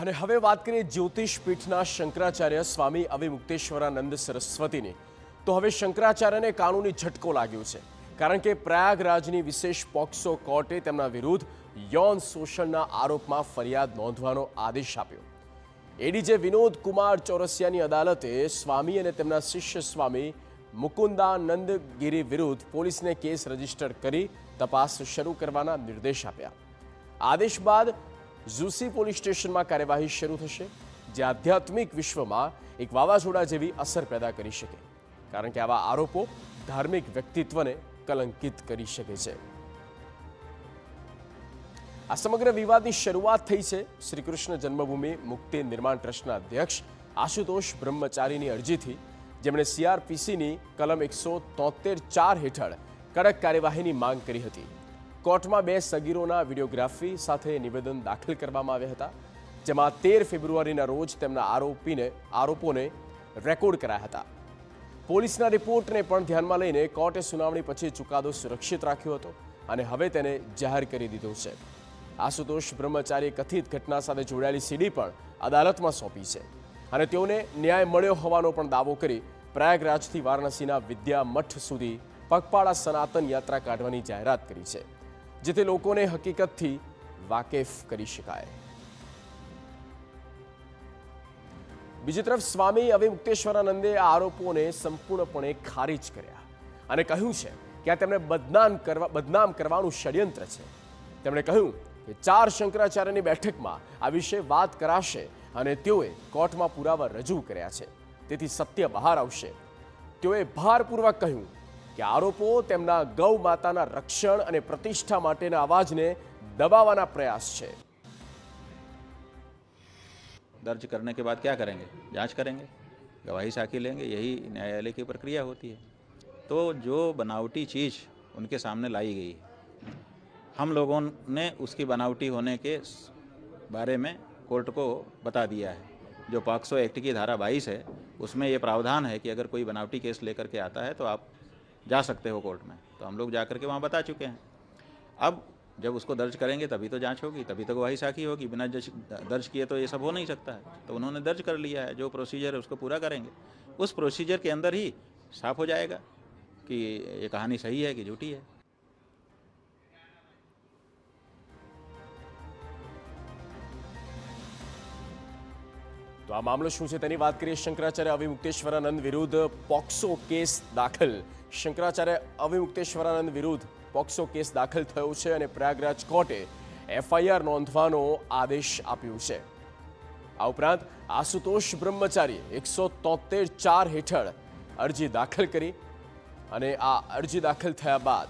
અને હવે વાત કરીએ જ્યોતિષ પીઠના શંકરાચાર્ય સ્વામી અવિમુક્તેશ્વરાનંદ સરસ્વતીની, તો હવે શંકરાચાર્યને કાનૂની ઝટકો લાગ્યો છે, કારણ કે પ્રયાગરાજની વિશેષ પોક્સો કોર્ટે તેમના વિરુદ્ધ યૌન શોષણના આરોપમાં ફરિયાદ નોંધવાનો આદેશ આપ્યો. એડીજે વિનોદ કુમાર ચોરસિયાની અદાલતે સ્વામી અને તેમના શિષ્ય સ્વામી મુકુંદાનંદ ગિરી વિરુદ્ધ પોલીસને કેસ રજીસ્ટર કરી તપાસ શરૂ કરવાના નિર્દેશ આપ્યા. આદેશ બાદ ઝુસી પોલીસ સ્ટેશનમાં કાર્યવાહી શરૂ થશે, જે આધ્યાત્મિક વિશ્વમાં એક વાવાઝોડા જેવી અસર પેદા કરી શકે, કારણ કે આવા આરોપો ધાર્મિક વ્યક્તિત્વને કલંકિત કરી શકે છે. આ સમગ્ર વિવાદની શરૂઆત થઈ છે શ્રી કૃષ્ણ જન્મભૂમિ મુક્તિ નિર્માણ ટ્રસ્ટના અધ્યક્ષ આશુતોષ બ્રહ્મચારીની અરજીથી, જેમણે CRPCની કલમ 173(4) હેઠળ કડક કાર્યવાહીની માંગ કરી હતી. કોર્ટમાં 2 સગીરોના વિડીયોગ્રાફી સાથે નિવેદન દાખલ કરવામાં આવ્યા હતા, જેમાં 13 ફેબ્રુઆરીના રોજ તેમના આરોપોને રેકોર્ડ કરાયા હતા. પોલીસના રિપોર્ટને પણ ધ્યાનમાં લઈને કોર્ટે સુનાવણી પછી ચુકાદો સુરક્ષિત રાખ્યો હતો અને હવે તેને જાહેર કરી દીધો છે. આશુતોષ બ્રહ્મચારીએ કથિત ઘટના સાથે જોડાયેલી CD પણ અદાલતમાં સોંપી છે અને તેઓને ન્યાય મળ્યો હોવાનો પણ દાવો કરી પ્રયાગરાજથી વારાણસીના વિદ્યા મઠ સુધી પગપાળા સનાતન યાત્રા કાઢવાની જાહેરાત કરી છે, જેથી લોકોને હકીકતથી વાકેફ કરી શકાય. બીજી તરફ સ્વામી અવિમુક્તેશ્વરાનંદે આ આરોપોને સંપૂર્ણપણે ખારીજ કર્યા અને કહ્યું છે કે આ તેમને બદનામ કરવાનું ષડયંત્ર છે. તેમણે કહ્યું કે 4 શંકરાચાર્યની બેઠકમાં આ વિશે વાત કરાશે અને તેઓએ કોર્ટમાં પુરાવા રજૂ કર્યા છે, તેથી સત્ય બહાર આવશે. તેઓએ ભારપૂર્વક કહ્યું કે આરોપો તેમના ગૌ માતાના રક્ષણ અને પ્રતિષ્ઠા માટેના અવાજને દબાવવાના પ્રયાસ છે. दर्ज करने के बाद क्या करेंगे? जांच करेंगे, गवाही साखी लेंगे, यही न्यायालय की प्रक्रिया होती है. तो जो बनावटी चीज़ उनके सामने लाई गई है, हम लोगों ने उसकी बनावटी होने के बारे में कोर्ट को बता दिया है. जो पॉक्सो एक्ट की धारा 22 है, उसमें ये प्रावधान है कि अगर कोई बनावटी केस लेकर के आता है तो आप जा सकते हो कोर्ट में. तो हम लोग जा कर के वहाँ बता चुके हैं. अब जब उसको दर्ज करेंगे तभी तो जांच होगी, तभी तो गवाही साखी होगी. बिना दर्ज किए तो ये सब हो नहीं सकता है. तो उन्होंने दर्ज कर लिया है. जो प्रोसीजर है उसको पूरा करेंगे. उस प्रोसीजर के अंदर ही साफ हो जाएगा कि ये कहानी सही है कि झूठी है. તો આ મામલો શું છે તેની વાત કરીએ. શંકરાચાર્ય અવિમુક્તેશ્વરાનંદ વિરુદ્ધ પોક્સો કેસ દાખલ. શંકરાચાર્ય અવિમુક્તેશ્વરાનંદ વિરુદ્ધ પોક્સો કેસ દાખલ થયો છે અને પ્રયાગરાજ કોર્ટે FIR નોંધવાનો આદેશ આપ્યો છે. આ ઉપરાંત આશુતોષ બ્રહ્મચારીએ 173(4) હેઠળ અરજી દાખલ કરી અને આ અરજી દાખલ થયા બાદ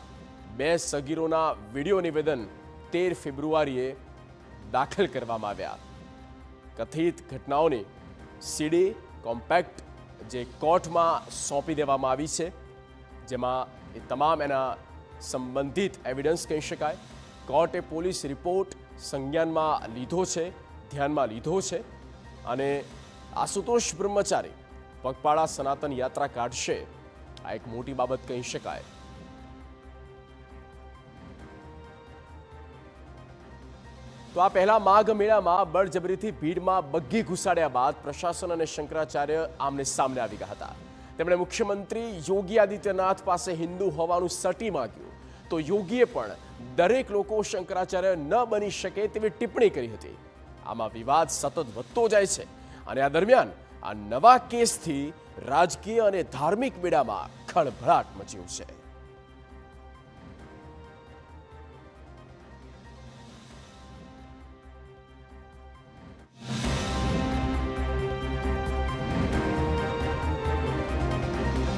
2 સગીરોના વિડીયો નિવેદન 13 ફેબ્રુઆરીએ દાખલ કરવામાં આવ્યા. કથિત ઘટનાઓની CD કોમ્પેક્ટ જે કોર્ટમાં સોંપી દેવામાં આવી છે, જેમાં એ તમામ એના સંબંધિત એવિડન્સ કહી શકાય. કોર્ટે પોલીસ રિપોર્ટ સંજ્ઞાનમાં લીધો છે, ધ્યાનમાં લીધો છે અને આશુતોષ બ્રહ્મચારી પગપાળા સનાતન યાત્રા કાઢશે, આ એક મોટી બાબત કહી શકાય. તો આ પહેલા માઘ મેળામાં બળજબરીથી ભીડમાં બગ્ગી ઘુસાડ્યા બાદ પ્રશાસન અને શંકરાચાર્ય આમને સામને આવી ગયા હતા. તેમણે મુખ્યમંત્રી યોગી આદિત્યનાથ પાસે હિન્દુ હોવાનું સટી માંગ્યું, તો યોગીએ પણ દરેક લોકો શંકરાચાર્ય ન બની શકે તેવી ટિપ્પણી કરી હતી. આમાં વિવાદ સતત વધતો જાય છે અને આ દરમિયાન આ નવા કેસથી રાજકીય અને ધાર્મિક મેળામાં ખળભળાટ મચ્યું છે.